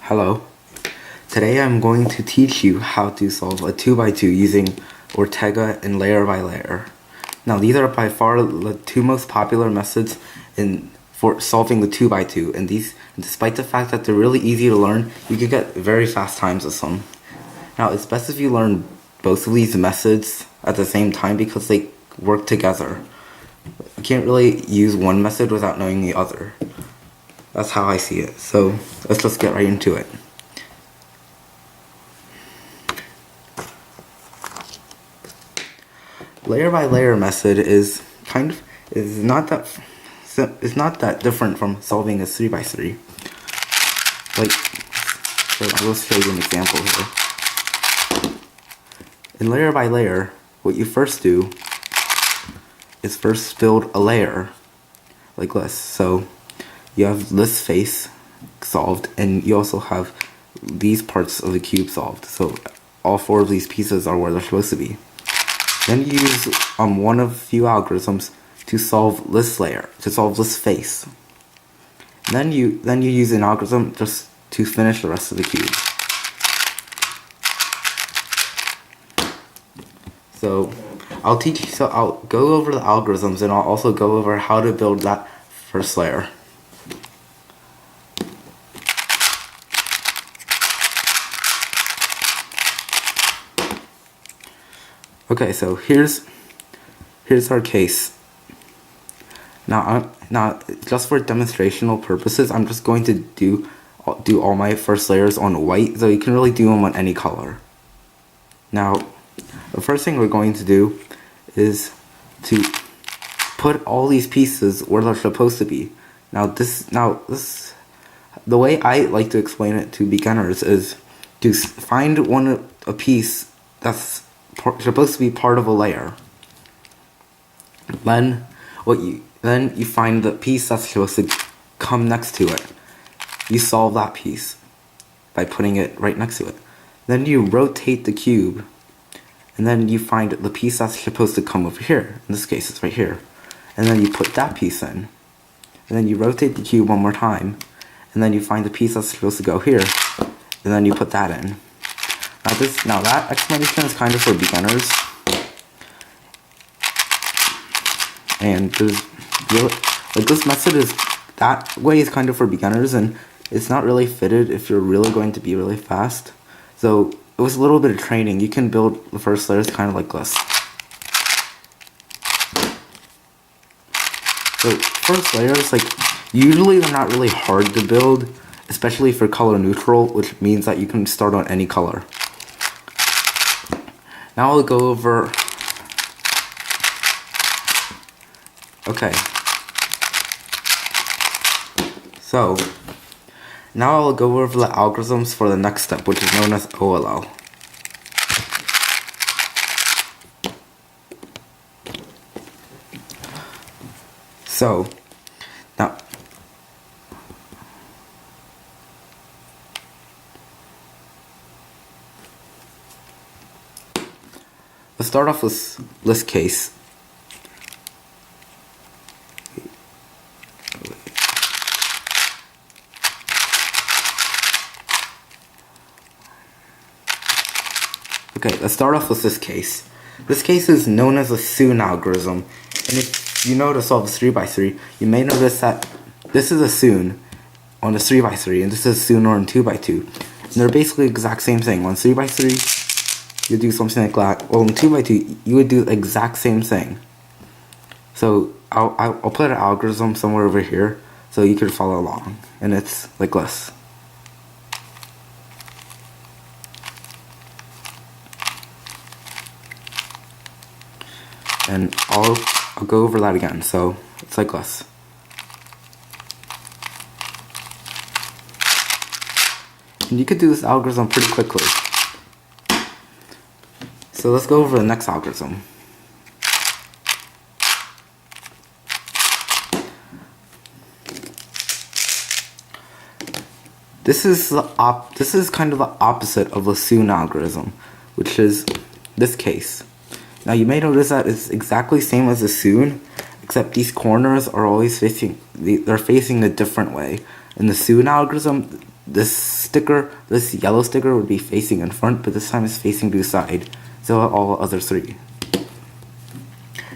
Hello. Today I'm going to teach you how to solve a 2x2 using Ortega and layer by layer. Now these are by far the two most popular methods for solving the 2x2, and despite the fact that they're really easy to learn, you can get very fast times with them. Now it's best if you learn both of these methods at the same time because they work together. You can't really use one method without knowing the other. That's how I see it. So let's just get right into it. Layer by layer method is not that different from solving a 3x3. I'll just show you an example here. In layer by layer, what you first do is first build a layer like this. So you have this face solved, and you also have these parts of the cube solved. So all four of these pieces are where they're supposed to be. Then you use one of a few algorithms to solve this layer, to solve this face. Then you use an algorithm just to finish the rest of the cube. So I'll go over the algorithms, and I'll also go over how to build that first layer. Okay, so here's our case. Now just for demonstrational purposes, I'm just going to do all my first layers on white, so you can really do them on any color. Now, the first thing we're going to do is to put all these pieces where they're supposed to be. Now the way I like to explain it to beginners is to find a piece that's supposed to be part of a layer. Then you find the piece that's supposed to come next to it. You solve that piece by putting it right next to it. Then you rotate the cube, and then you find the piece that's supposed to come over here. In this case, it's right here. And then you put that piece in. And then you rotate the cube one more time, and then you find the piece that's supposed to go here, and then you put that in. Now that explanation is kind of for beginners, and this method is kind of for beginners, and it's not really fitted if you're really going to be really fast. So it was a little bit of training. You can build the first layers kind of like this. So first layers, usually they're not really hard to build, especially for color neutral, which means that you can start on any color. Now I'll go over. Okay. So now I'll go over the algorithms for the next step, which is known as OLL. So now let's start off with this case. Okay, let's start off with this case. This case is known as a Soon algorithm, and if you know to solve a 3x3, you may notice that this is a Soon on a 3x3, and this is a Soon on a 2x2. And they're basically the exact same thing. On 3x3, you do something like that. Well, in 2x2, you would do the exact same thing. So I'll put an algorithm somewhere over here so you can follow along, and it's like this. And I'll go over that again. So it's like this. And you could do this algorithm pretty quickly. So let's go over the next algorithm. This is kind of the opposite of the Soon algorithm, which is this case. Now you may notice that it's exactly the same as the Soon, except these corners are always facing a different way. In the Soon algorithm, this this yellow sticker would be facing in front, but this time it's facing to the side. So are all other three.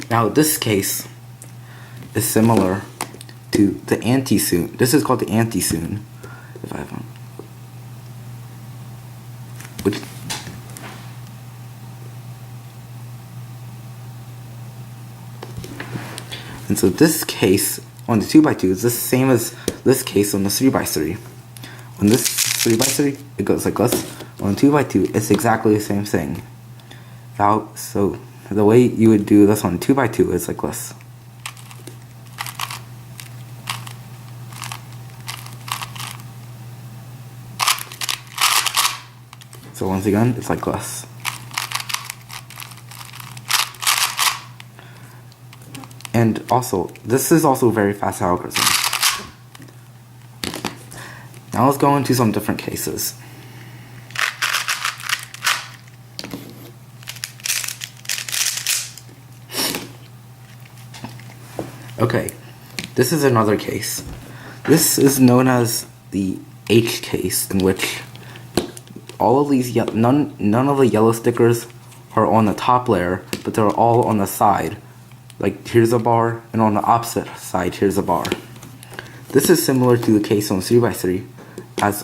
Now this case is similar to the anti-soon. This is called the anti-soon. If I have one. Which and so this case on the 2x2 is the same as this case on the 3x3. On this 3x3, it goes like this. On 2x2, it's exactly the same thing. Now, so the way you would do this on 2x2 is like this. So once again, it's like this. And also, this is also a very fast algorithm. Now let's go into some different cases. Okay, this is another case. This is known as the H case, in which all of these none of the yellow stickers are on the top layer, but they're all on the side. Like here's a bar, and on the opposite side here's a bar. This is similar to the case on 3x3 as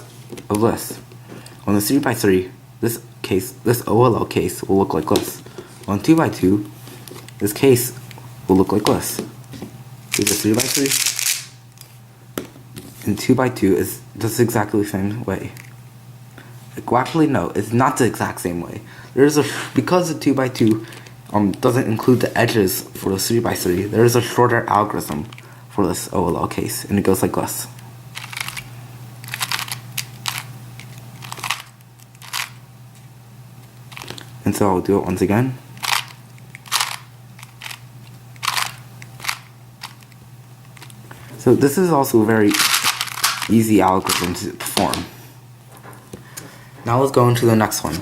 of this. On the 3x3, this OLL case will look like this. On 2x2, this case will look like this. Here's a 3x3, and 2x2 is just exactly the same way. Well, actually, no, it's not the exact same way. Because the 2x2 doesn't include the edges for the 3x3, there is a shorter algorithm for this OLL case, and it goes like this. And so I'll do it once again. So this is also a very easy algorithm to perform. Now let's go into the next one.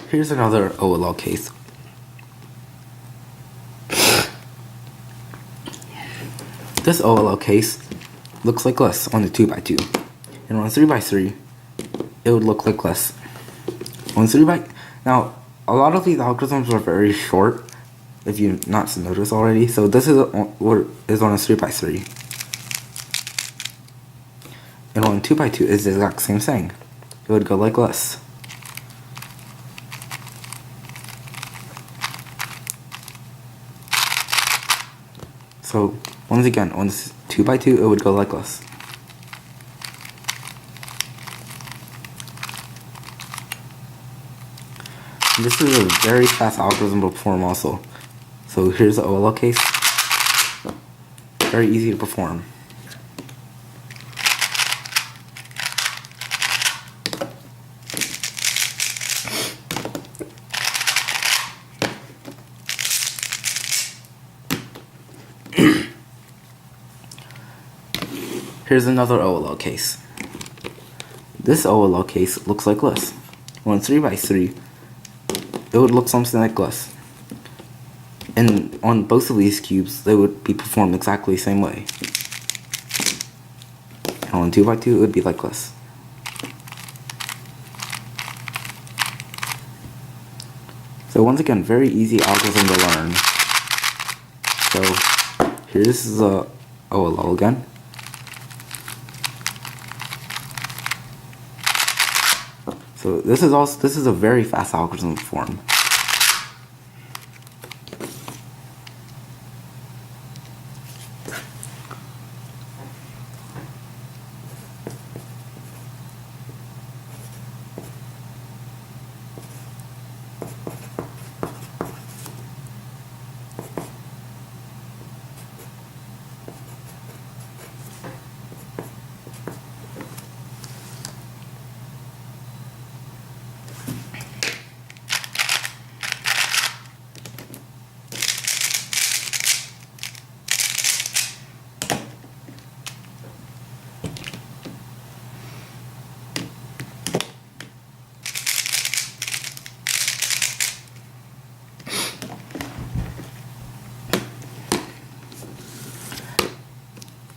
Here's another OLL case. This OLL case looks like this on the 2x2. And on 3x3, it would look like this. Now, a lot of these algorithms are very short, if you've not noticed already. So this is what is on a 3x3. And on 2x2 is the exact same thing. It would go like this. So once again, on 2x2, it would go like this. This is a very fast algorithm to perform also. So here's the OLL case. Very easy to perform. Here's another OLL case. This OLL case looks like this. On 3x3, it would look something like this. And on both of these cubes, they would be performed exactly the same way. And on 2x2, it would be like this. So once again, very easy algorithm to learn. So here's the OLL again. So this is a very fast algorithm to perform.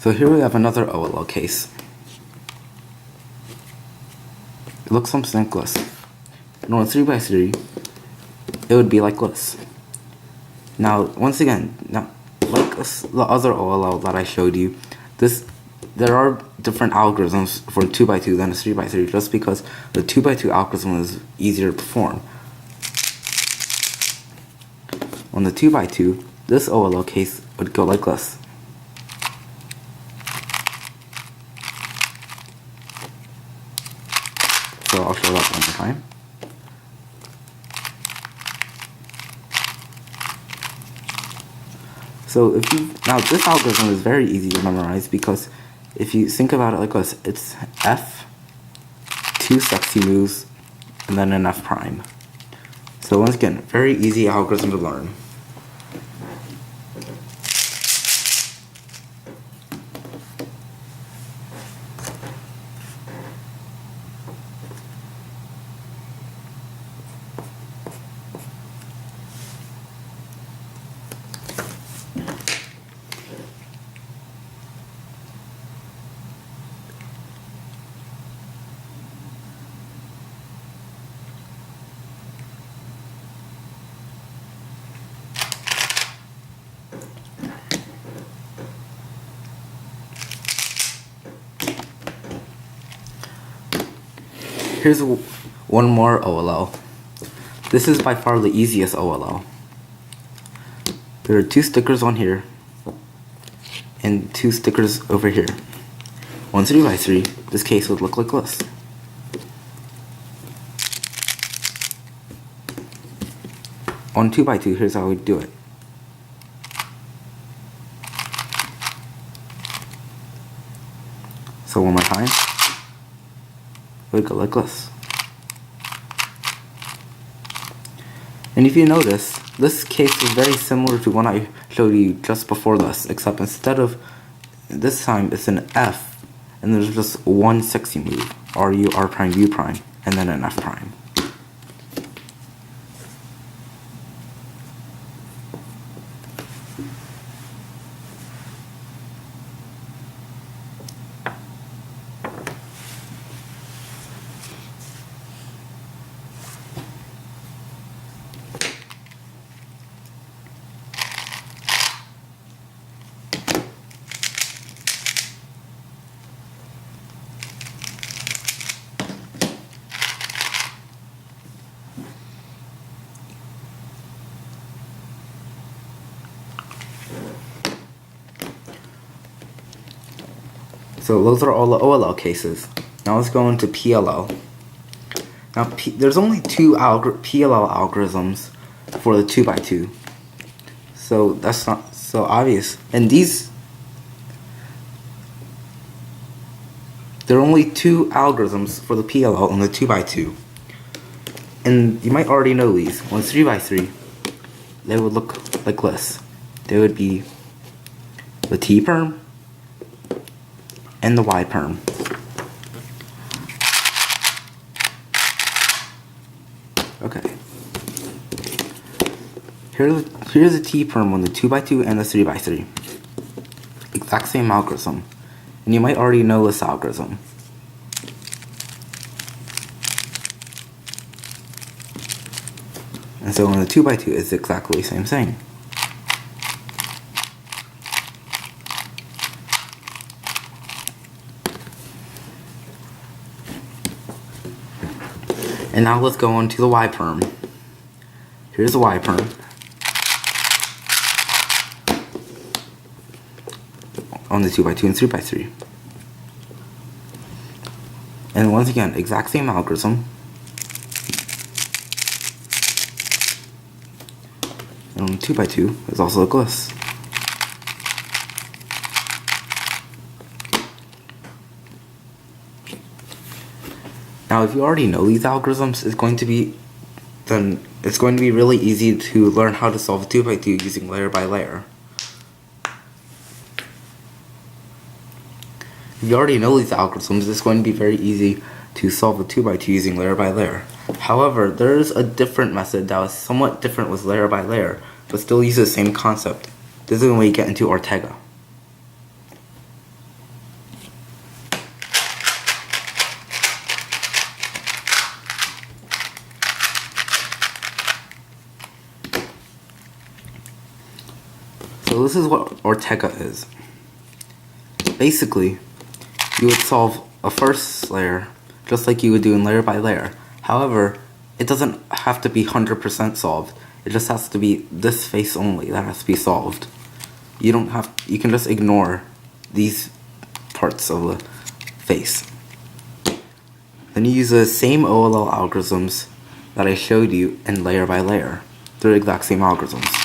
So here we have another OLL case. It looks something like this. And on a 3x3, it would be like this. Now, once again, like the other OLL that I showed you, there are different algorithms for a 2x2 than a 3x3, just because the 2x2 algorithm is easier to perform. On the 2x2, this OLL case would go like this. So I'll show that one more time. So now this algorithm is very easy to memorize, because if you think about it like this, it's F, 2 sexy moves, and then an F prime. So once again, very easy algorithm to learn. Here's one more OLL. This is by far the easiest OLL. There are 2 stickers on here and 2 stickers over here. On 3x3, this case would look like this. On 2x2, here's how we do it. So one more time. It would go like this. And if you notice, this case is very similar to one I showed you just before this, except instead of this time it's an F, and there's just one sexy move, RU, R prime, U prime, and then an F prime. So those are all the OLL cases. Now let's go into PLL. Now there's only 2 PLL algorithms for the 2x2. So that's not so obvious. And there are only 2 algorithms for the PLL on the 2x2. And you might already know these. On 3x3, they would look like this. They would be the T perm and the Y perm. Okay. Here's the T perm on the 2x2 and the 3x3. Exact same algorithm. And you might already know this algorithm. And so on the 2x2 it's exactly the same thing. And now let's go on to the Y perm. Here's the Y perm. On the 2x2 and 3x3. And once again, exact same algorithm. And on the 2x2, it's also like this. Now, if you already know these algorithms, it's going to be really easy to learn how to solve a 2x2 using layer by layer. If you already know these algorithms, it's going to be very easy to solve a 2x2 using layer by layer. However, there is a different method that is somewhat different with layer by layer, but still uses the same concept. This is when we get into Ortega. So this is what Ortega is. Basically, you would solve a first layer just like you would do in layer by layer. However, it doesn't have to be 100% solved. It just has to be this face only that has to be solved. You can just ignore these parts of the face. Then you use the same OLL algorithms that I showed you in layer by layer. They're the exact same algorithms.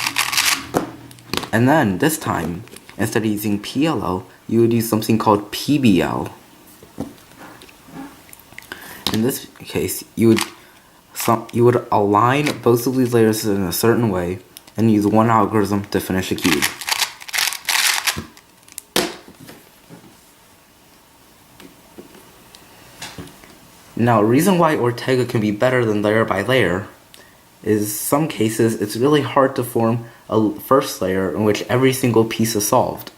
And then this time, instead of using PLL, you would use something called PBL. In this case, you would align both of these layers in a certain way and use one algorithm to finish a cube. Now, a reason why Ortega can be better than layer by layer is some cases it's really hard to form a first layer in which every single piece is solved.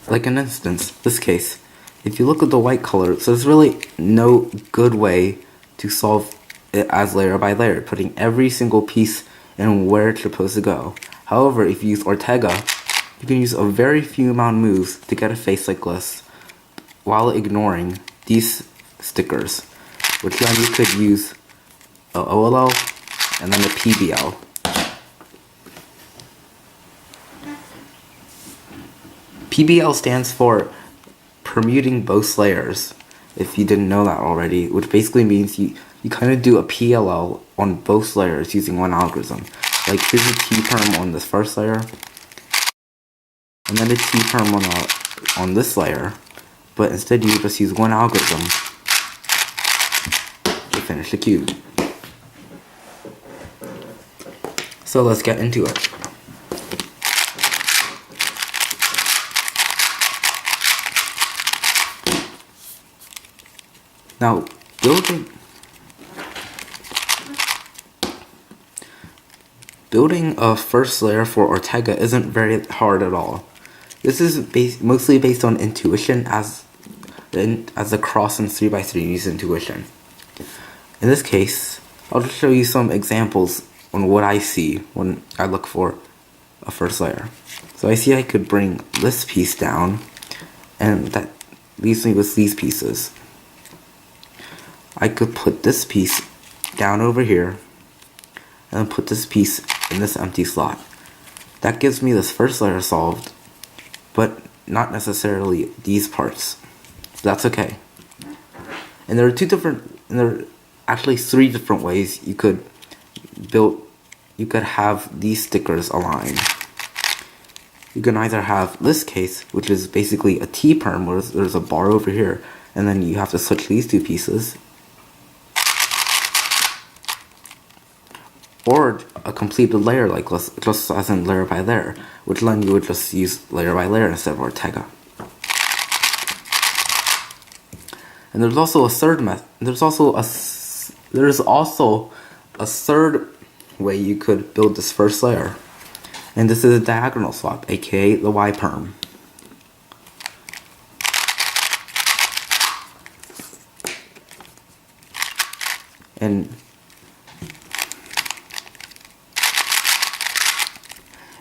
Like an instance, this case, if you look at the white color, so there's really no good way to solve it as layer by layer, putting every single piece in where it's supposed to go. However, if you use Ortega, you can use a very few amount of moves to get a face like this while ignoring these stickers, which then you could use a OLL and then a PBL. PBL stands for permuting both layers, if you didn't know that already, which basically means you kind of do a PLL on both layers using one algorithm. Like here's a T-perm on this first layer, and then a T-perm on this layer, but instead you just use one algorithm to finish the cube. So let's get into it. Now, building a first layer for Ortega isn't very hard at all. This is mostly based on intuition as the cross in 3x3 use intuition. In this case, I'll just show you some examples on what I see when I look for a first layer. So I see I could bring this piece down, and that leaves me with these pieces. I could put this piece down over here and then put this piece in this empty slot. That gives me this first layer solved, but not necessarily these parts. So that's okay. And there are actually three different ways you could have these stickers aligned. You can either have this case, which is basically a T-perm where there's a bar over here, and then you have to switch these two pieces. Or a completed layer like this, just as in layer by layer, which then you would just use layer by layer instead of Ortega. And there's also a third method. There's also a third way you could build this first layer, and this is a diagonal swap, aka the Y-perm. And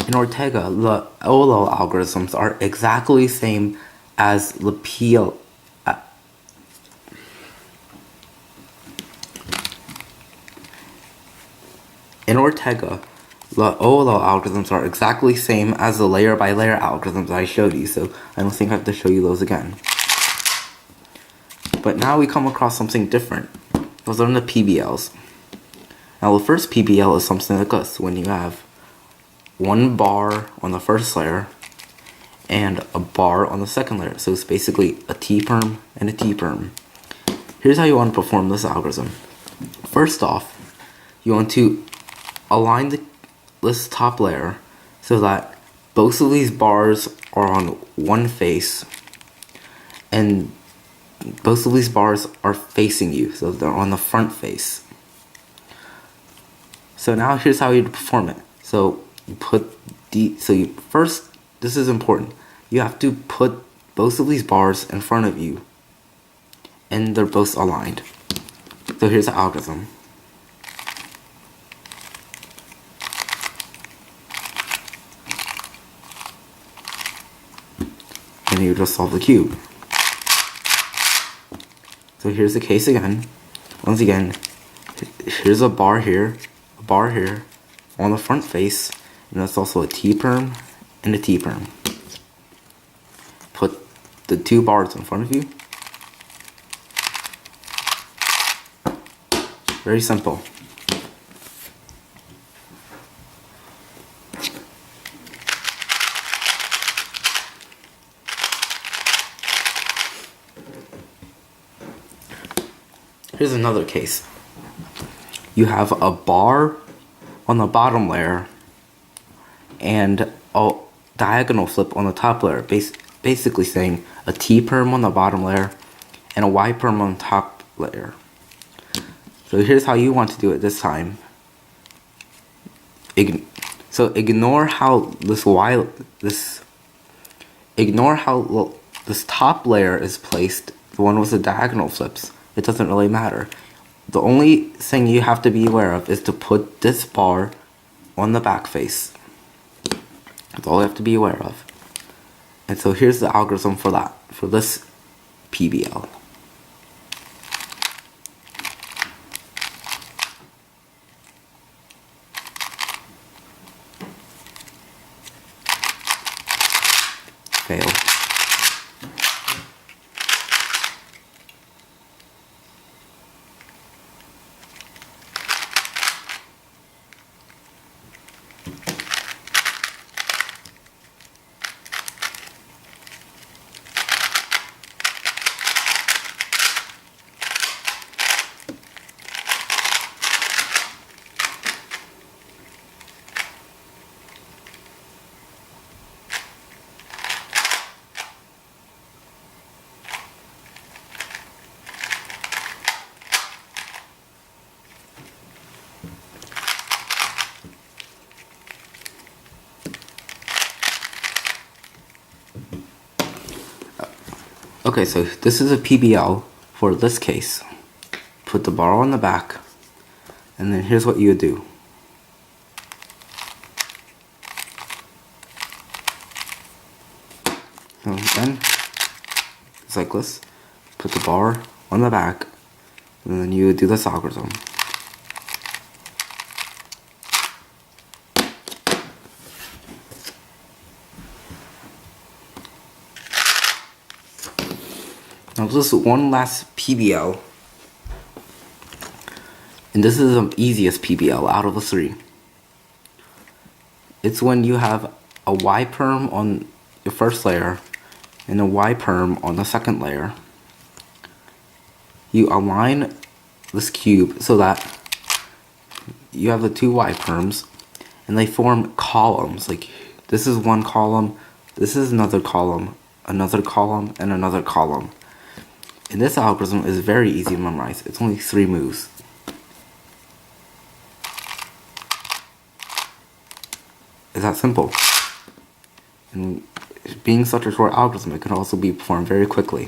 in Ortega, the OLL algorithms are exactly the same as the PL. In Ortega, the OLL algorithms are exactly the same as the layer by layer algorithms I showed you, so I don't think I have to show you those again. But now we come across something different. Those are the PBLs. Now the first PBL is something like this, when you have one bar on the first layer and a bar on the second layer. So it's basically a T-perm and a T-perm. Here's how you want to perform this algorithm. First off, you want to align this top layer so that both of these bars are on one face and both of these bars are facing you, so they're on the front face. So now here's how you perform it. So first, this is important. You have to put both of these bars in front of you and they're both aligned. So here's the algorithm. And you just solve the cube. So here's the case again. Once again, here's a bar here on the front face, and that's also a T-perm and a T-perm. Put the two bars in front of you. Very simple. Here's another case. You have a bar on the bottom layer and a diagonal flip on the top layer, basically saying a T-perm on the bottom layer and a Y-perm on the top layer. So here's how you want to do it this time. So ignore how this top layer is placed, the one with the diagonal flips. It doesn't really matter. The only thing you have to be aware of is to put this bar on the back face. That's all you have to be aware of. And so here's the algorithm for that, for this PBL. Fail. Okay, so this is a PBL for this case. Put the bar on the back, and then here's what you would do. So then, it's like this. Put the bar on the back, and then you would do this algorithm. Now this is one last PBL, and this is the easiest PBL out of the three. It's when you have a Y-perm on your first layer and a Y-perm on the second layer. You align this cube so that you have the two Y-perms, and they form columns. Like this is one column, this is another column, and another column. And this algorithm is very easy to memorize. It's only 3 moves. It's that simple. And being such a short algorithm, it can also be performed very quickly.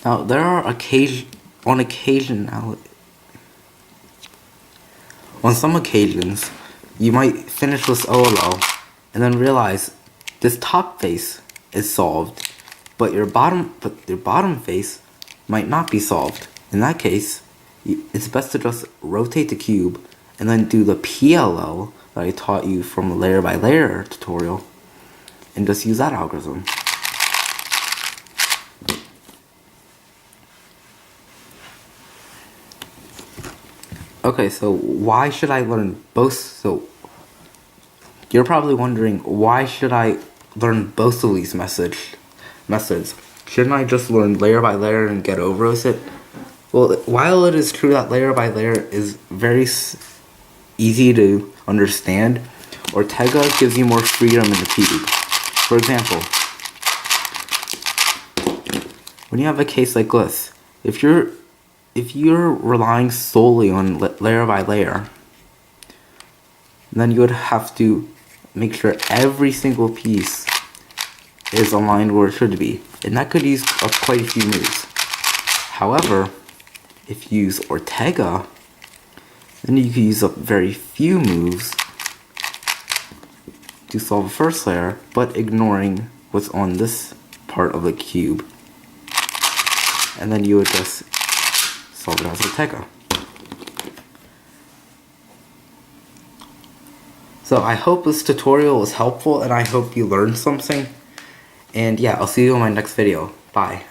Now, there are on some occasions, you might finish this OLO and then realize this top face is solved, but your bottom face might not be solved. In that case, it's best to just rotate the cube and then do the PLO that I taught you from the layer by layer tutorial and just use that algorithm. Okay, so why should I learn both? So you're probably wondering, why should I learn both of these methods? Shouldn't I just learn layer by layer and get over with it? Well, while it is true that layer by layer is very easy to understand, Ortega gives you more freedom in the cube. For example, when you have a case like this, if you're relying solely on layer by layer, And then you would have to make sure every single piece is aligned where it should be. And that could use quite a few moves. However, if you use Ortega, then you can use up very few moves to solve the first layer, but ignoring what's on this part of the cube. And then you would just solve it as Ortega. So I hope this tutorial was helpful, and I hope you learned something. And yeah, I'll see you in my next video. Bye.